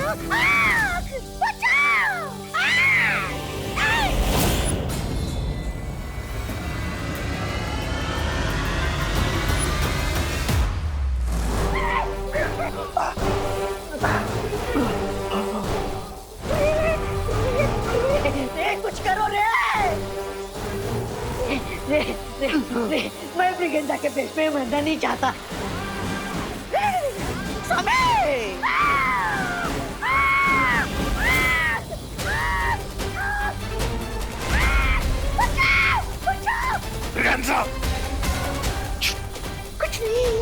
बचाओ! कुछ करो रे! मैं ब्रिगेंडा के पेश में मरना नहीं चाहता। ब्रिगेंडा! कुछ नहीं।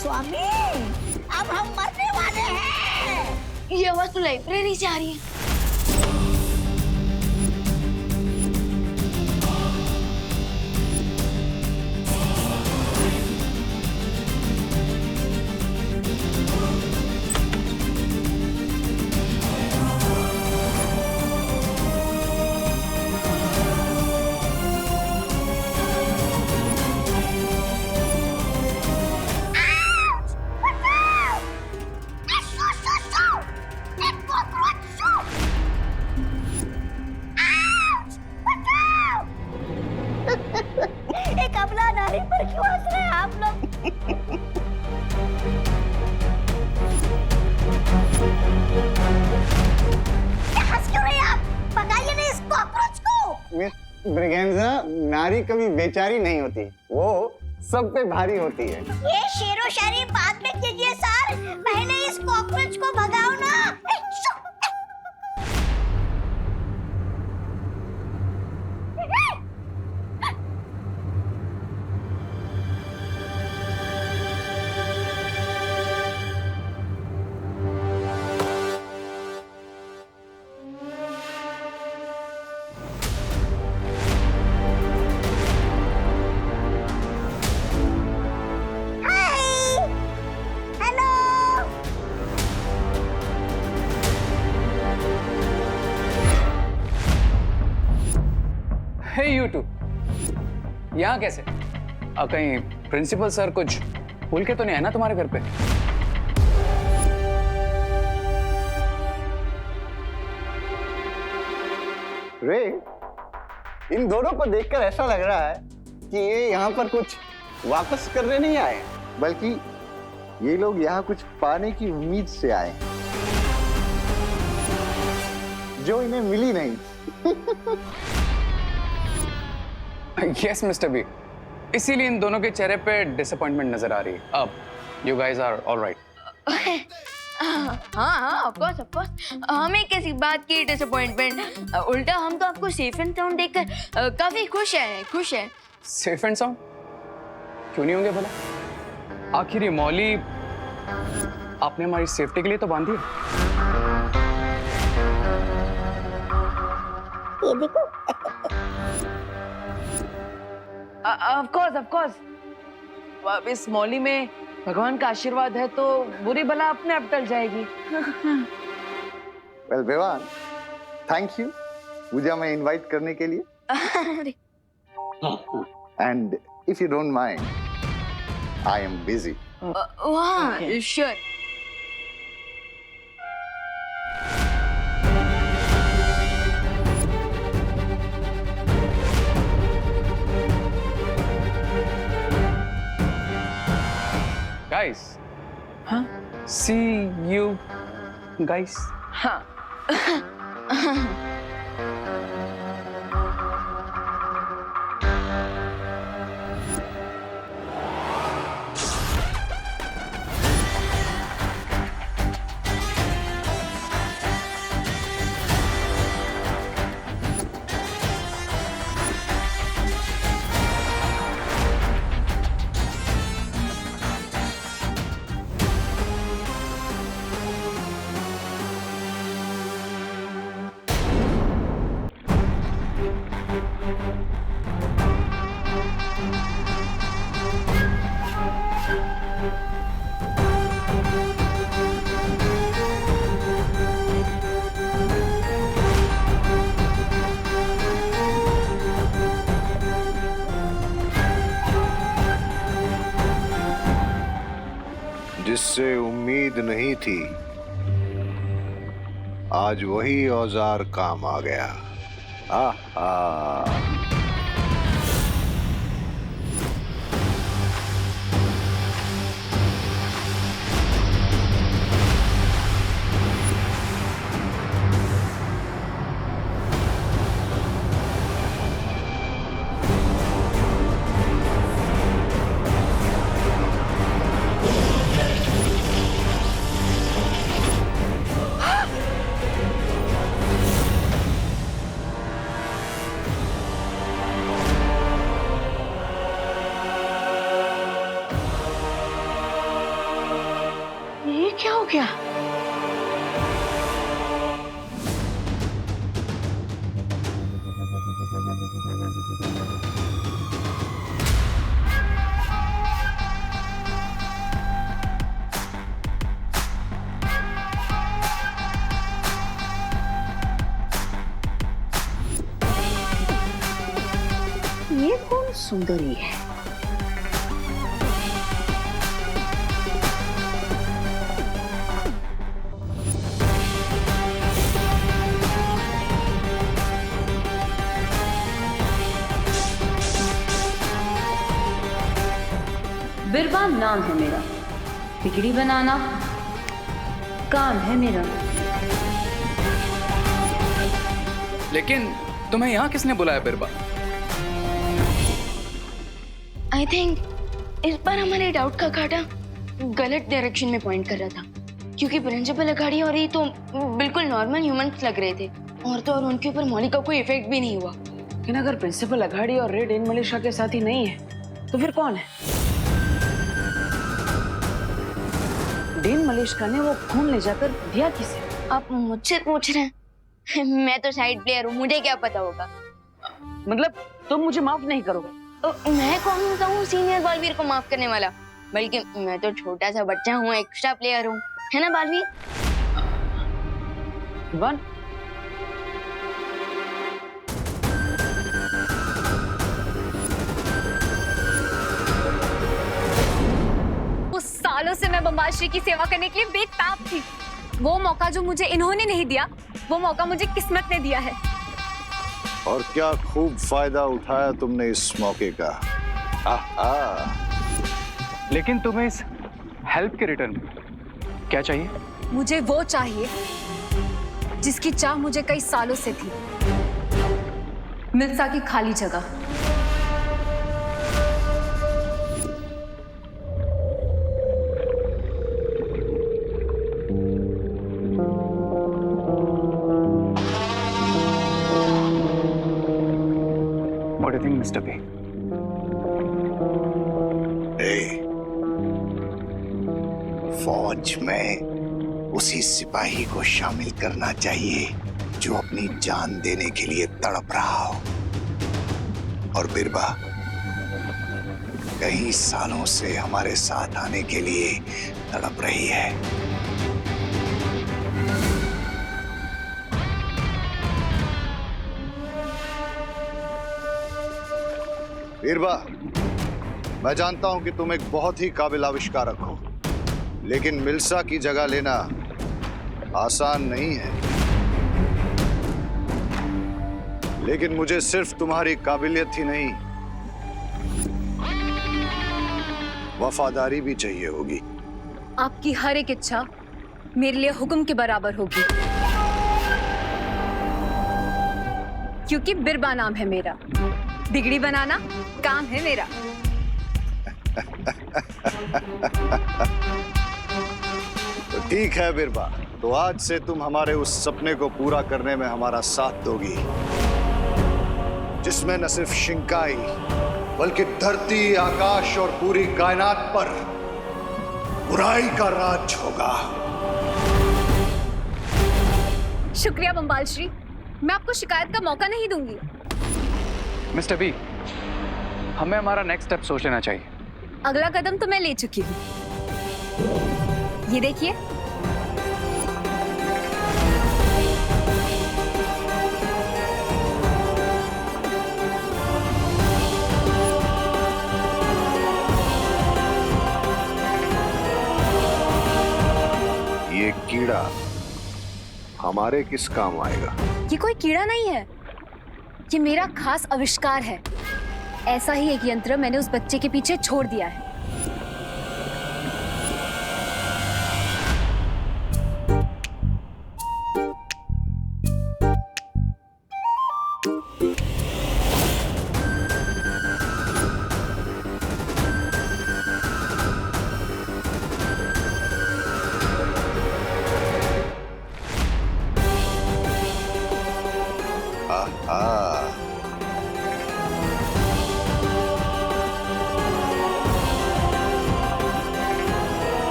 स्वामी, अब हम मरने वाले हैं। ये आवाज तो लाइब्रेरी से आ रही है। एक अबला नारी पर क्यों हंस रहे हैं आप लोग? हंस क्यों रहे हैं आप? भगाइए नहीं इस कॉकरोच को। मिस ब्रिगेंजा, नारी कभी बेचारी नहीं होती, वो सब पे भारी होती है। ये शेरो शायरी बाद में कीजिए सर, पहले इस कॉकरोच को भगाओ ना। हे यू टू, यहाँ कैसे? कहीं प्रिंसिपल सर कुछ भूल के तो नहीं है ना तुम्हारे घर पे? रे, इन दोनों को देखकर ऐसा लग रहा है कि ये यहाँ पर कुछ वापस करने नहीं आए, बल्कि ये लोग यहाँ कुछ पाने की उम्मीद से आए जो इन्हें मिली नहीं। यस मिस्टर बी, इसीलिए इन दोनों के चेहरे पे डिसअपॉइंटमेंट नजर आ रही है। अब यू गाइस आर ऑलराइट। हाँ, ऑफ कोर्स। हमें किसी बात की डिसअपॉइंटमेंट? उल्टा हम तो आपको सेफ एंड साउंड देखकर काफी खुश हैं। सेफ एंड साउंड क्यों नहीं होंगे भला? आखिर ये मौली आपने हमारी सेफ्टी के लिए तो बांधी है। ये देखो। Of course. अब इस मौली में भगवान का आशीर्वाद है तो बुरी बला अपने आप टल जाएगी। वेल विवान, थैंक यू मुझे हमें इनवाइट करने के लिए। And if you don't mind, I am busy. वाह, sure. Guys, huh? See you guys. हाँ। जिससे उम्मीद नहीं थी, आज वही औजार काम आ गया। आहा। ये क्या हो गया? ये कौन सुंदरी है? बिरबा नाम है मेरा, बिगड़ी बनाना काम है मेरा। लेकिन तुम्हें यहाँ किसने बुलाया बिरबा? आई थिंक इस बार हमारे डाउट का कांटा गलत डायरेक्शन में पॉइंट कर रहा था, क्योंकि प्रिंसिपल अघाड़ी और ये तो बिल्कुल नॉर्मल ह्यूमंस लग रहे थे, और तो और उनके ऊपर मौली का कोई इफेक्ट भी नहीं हुआ। लेकिन अगर प्रिंसिपल अघाड़ी और रेड इन मलेशिया के साथी नहीं है तो फिर कौन है? डेन मलेशिया ने वो खून ले जाकर दिया किसे? आप मुझसे पूछ रहे हैं? मैं तो साइड प्लेयर हूँ, मुझे क्या पता होगा। मतलब तुम मुझे माफ नहीं करोगे? तो मैं कौन होता हूँ सीनियर बालवीर को माफ करने वाला? बल्कि मैं तो छोटा सा बच्चा हूँ, एक्स्ट्रा प्लेयर हूँ, है ना बालवीर? वन उस सालों से मैं बम्बाश्री की सेवा करने के लिए बेताब थी। वो मौका जो मुझे इन्होंने नहीं दिया, वो मौका मुझे किस्मत ने दिया है। और क्या खूब फायदा उठाया तुमने इस मौके का। आहा। लेकिन तुम्हें इस हेल्प के रिटर्न में क्या चाहिए? मुझे वो चाहिए जिसकी चाह मुझे कई सालों से थी, मिर्जा की खाली जगह। What do you think, Mr. P? फौज में उसी सिपाही को शामिल करना चाहिए जो अपनी जान देने के लिए तड़प रहा हो। और बिरबा कई सालों से हमारे साथ आने के लिए तड़प रही है। बिरबा, मैं जानता हूं कि तुम एक बहुत ही काबिल आविष्कारक हो, लेकिन मिल्सा की जगह लेना आसान नहीं है। लेकिन मुझे सिर्फ तुम्हारी काबिलियत ही नहीं, वफादारी भी चाहिए होगी। आपकी हर एक इच्छा मेरे लिए हुक्म के बराबर होगी, क्योंकि बिरबा नाम है मेरा, बिगड़ी बनाना काम है मेरा। तो ठीक है बिरबा, तो आज से तुम हमारे उस सपने को पूरा करने में हमारा साथ दोगी, जिसमें न सिर्फ शिंकाई बल्कि धरती, आकाश और पूरी कायनात पर बुराई का राज होगा। शुक्रिया बम्बाल श्री, मैं आपको शिकायत का मौका नहीं दूंगी। मिस्टर बी, हमें हमारा नेक्स्ट स्टेप सोच लेना चाहिए। अगला कदम तो मैं ले चुकी हूँ, ये देखिए। हमारे किस काम आएगा। ये कोई कीड़ा नहीं है, ये मेरा खास आविष्कार है। ऐसा ही एक यंत्र मैंने उस बच्चे के पीछे छोड़ दिया है। आहा,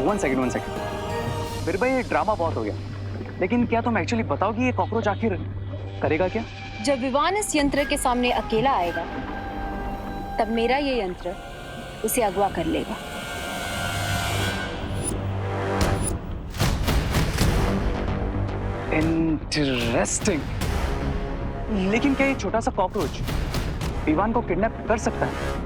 वन सेकेंड। फिर भाई ये ड्रामा बहुत हो गया, लेकिन क्या तुम एक्चुअली बताओ कि ये कॉकरोच आखिर करेगा क्या? जब विवान इस यंत्र के सामने अकेला आएगा, तब मेरा ये यंत्र उसे अगवा कर लेगा। इंटरेस्टिंग। लेकिन क्या ये छोटा सा कॉकरोच विवान को किडनैप कर सकता है?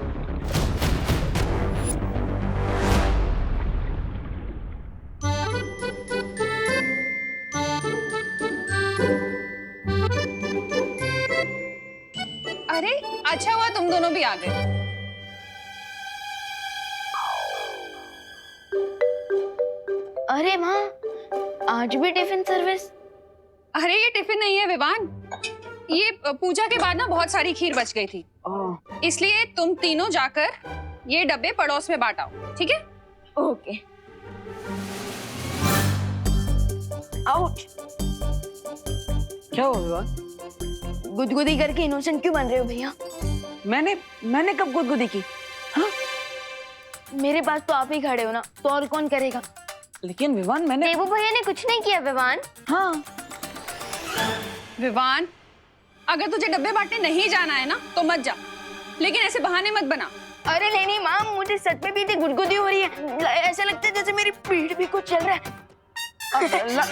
अरे अच्छा हुआ तुम दोनों भी आ गए। अरे माँ, आज भी टिफिन सर्विस? अरे ये टिफिन नहीं है विवान, ये पूजा के बाद ना बहुत सारी खीर बच गई थी, इसलिए तुम तीनों जाकर ये डब्बे पड़ोस में बांटाओ, ठीक है? ओके। आउच। क्या हुआ विवान? गुदगुदी करके इनोसेंट क्यों बन रहे हो भैया? मैंने कब गुदगुदी की? हाँ? मेरे पास तो आप ही खड़े हो ना, तो और कौन करेगा? लेकिन विवान मैंने देवू भैया ने कुछ नहीं किया विवान। हाँ विवान, अगर तुझे डब्बे बांटने नहीं जाना है ना तो मत जा, लेकिन ऐसे बहाने मत बना। अरे नहीं माँ, मुझे सच में भी इतनी गुदगुदी हो रही है, ऐसा लगता है जैसे मेरी पीठ भी कुछ चल रहा है।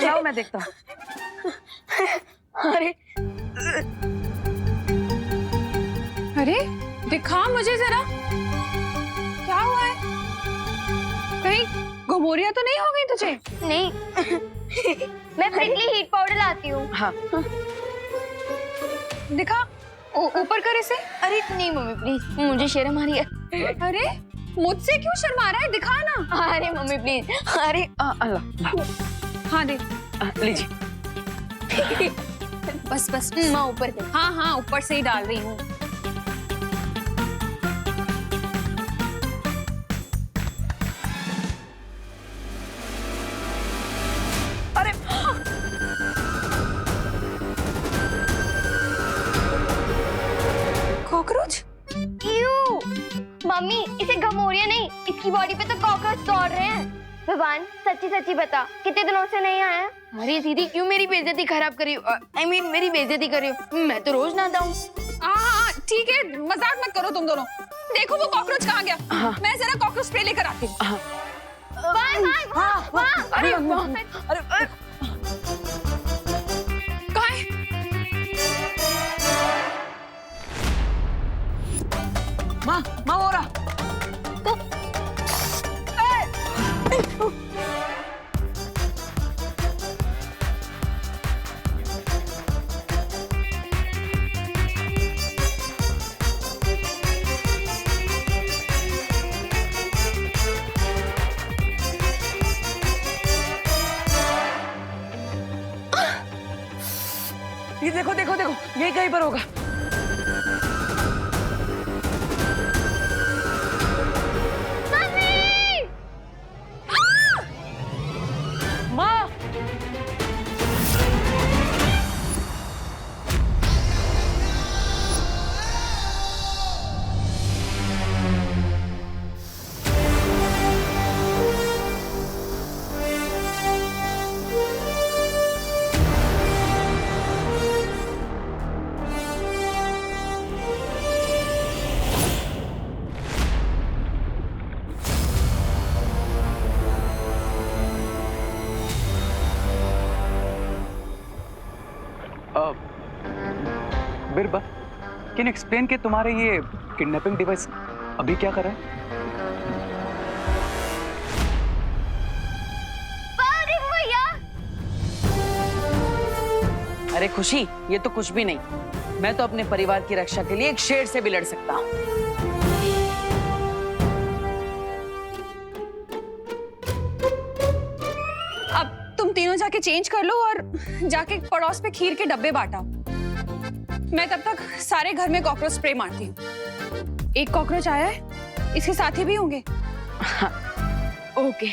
लाओ मैं देखता हूँ। अरे अरे दिखा मुझे जरा, क्या हुआ है? कहीं घुमोरियां तो नहीं हो गई तुझे? नहीं मैं प्रिकली हीट पाउडर लाती हूँ। हाँ दिखा, ऊपर कर इसे। अरे नहीं मम्मी प्लीज, मुझे शर्म आ रही है। अरे मुझसे क्यों शर्मा रहा है, दिखा ना। अरे मम्मी प्लीज, अरे अल्लाह। हाँ दे। लीजिए। बस बस माँ ऊपर कर। हाँ हाँ ऊपर से ही डाल रही हूँ। अरे कॉकरोच? क्यों? मम्मी इसे घमोरिया नहीं, इसकी बॉडी पे तो कॉकरोच दौड़ रहे हैं। विवान सच्ची सच्ची बता, कितने दिनों से नहीं आया? अरे दीदी क्यों मेरी बेइज्जती खराब करी हो? I mean, मेरी बेइज्जती करी हो? मैं तो रोज नहाता हूँ। हाँ ठीक है, मजाक मत करो तुम दोनों। देखो वो कॉकरोच कहाँ गया। मैं जरा कॉकरोच स्प्रे लेकर आती हूँ। अरे कहाँ है? माँ हो रहा। ये देखो देखो देखो, यही कहीं पर होगा। माँ बिरबा, कैन एक्सप्लेन कि तुम्हारे ये किडनैपिंग डिवाइस अभी क्या कर रहा है? देवू भैया अरे खुशी, ये तो कुछ भी नहीं। मैं तो अपने परिवार की रक्षा के लिए एक शेर से भी लड़ सकता हूँ। अब तुम तीनों जाके चेंज कर लो और जाके पड़ोस पे खीर के डब्बे बांटा। मैं तब तक सारे घर में कॉकरोच स्प्रे मारती हूँ। एक कॉकरोच आया है, इसके साथी भी होंगे। ओके,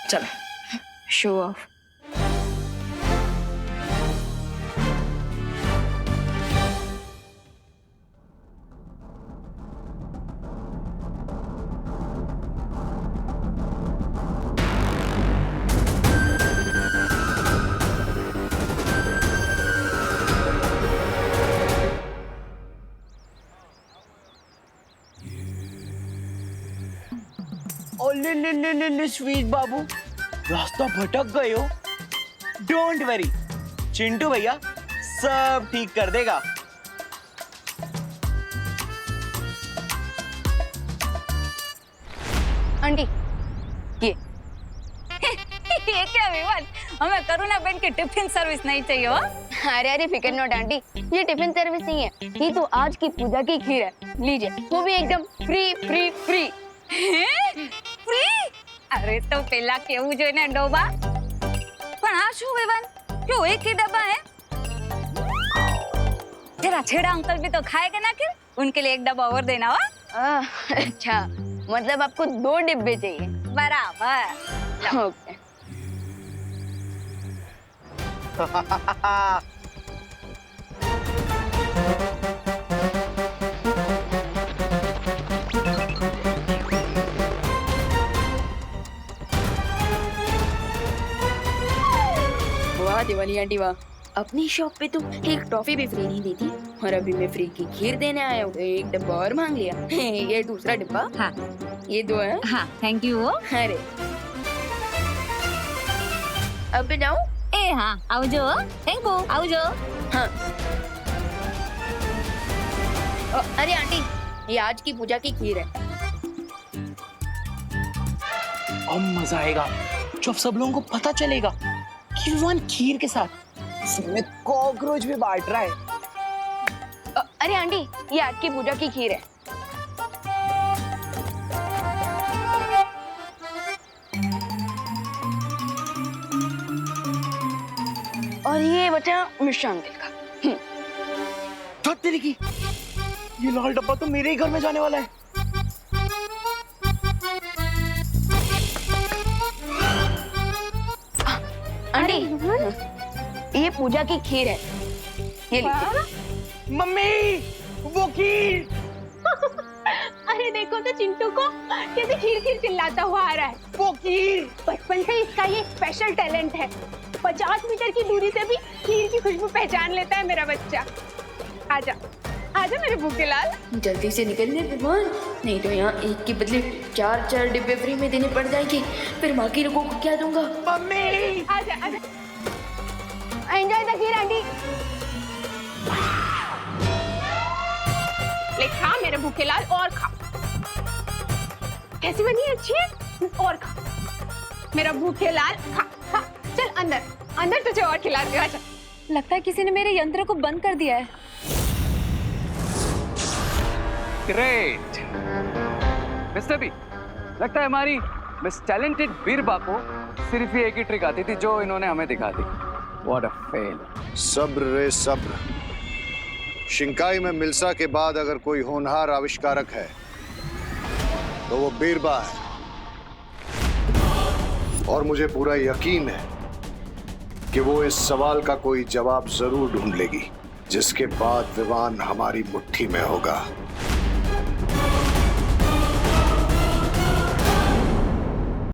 चलो शो ऑफ। ले स्वीट बाबू, रास्ता भटक गए हो। डोंट वरी, चिंटू भैया सब ठीक कर देगा। आंटी ये ये क्या विवाद? हमें करुणा बहन की टिफिन सर्विस नहीं चाहिए हो? अरे अरे फिकर नॉट आंटी, ये टिफिन सर्विस नहीं है, ये तो आज की पूजा की खीर है। लीजिए, वो भी एकदम फ्री फ्री फ्री। ફ્રી? અરે તો પેલા કેવું જોઈએ ને ડોબા. પણ આ શું વિવાન? જો એક ही डब्बा है. जरा छेड़ा अंकल भी तो खाएगा ना फिर? उनके लिए एक डब्बा और देना हो? अच्छा, मतलब आपको 2 डिब्बे चाहिए? बराबर. ओके। वाह दिवाली आंटी वाह, अपनी शॉप पे तो एक टॉफी भी फ्री नहीं देती और अभी मैं फ्री की खीर देने आया हूँ, एक डब्बा और मांग लिया। ये दूसरा डिब्बा। हाँ, ये 2 है। हाँ, थैंक यू. अरे अब जाऊँ? ए हाँ, आवजो. Thank you. आवजो. हाँ। अरे आंटी, ये आज की पूजा की खीर है। अब मजा आएगा जब सब लोगों को पता चलेगा कि विवान खीर के साथ इसमें कॉकरोच भी बांट रहा है। अरे आंटी, ये आज की पूजा की खीर है। और ये बचा मिष्ठान तेल का। तो तेरी की ये लाल डब्बा तो मेरे ही घर में जाने वाला है। आंटी, ये पूजा की खीर है, ये लीजिए। मम्मी, वो खीर। अरे देखो तो चिंटू को कैसे खीर खीर चिल्लाता हुआ आ रहा है। वो खीर बचपन से इसका ये स्पेशल टैलेंट है, 50 मीटर की दूरी से भी खीर की खुशबू पहचान लेता है मेरा बच्चा। आजा आजा मेरे भूखे लाल। जल्दी से निकलने विमान, नहीं तो यहाँ एक के बदले 4 डिब्बे फ्री में देने पड़ जाएंगे, फिर माँ के लोगों को क्या दूंगा। मम्मी, आजा आजा, एंजॉय द खीर आंटी। ले खा मेरे भूखे लाल, और खा। कैसी बनी है? अच्छी है, और खा मेरा भूखे लाल, खा खा। चल अंदर अंदर, तुझे और खिला दिया। लगता है किसी ने मेरे यंत्र को बंद कर दिया है. ग्रेट मिस्टर बी, लगता है हमारी मिस टैलेंटेड बीरबा को सिर्फ ही एक ही ट्रिक आती थी जो इन्होंने हमें दिखा दी. What a fail. सब्र रे सब्र. शिंकाई में मिल्सा के बाद अगर कोई होनहार आविष्कारक है तो वो बीरबा है, और मुझे पूरा यकीन है कि वो इस सवाल का कोई जवाब जरूर ढूंढ लेगी जिसके बाद विवान हमारी मुट्ठी में होगा.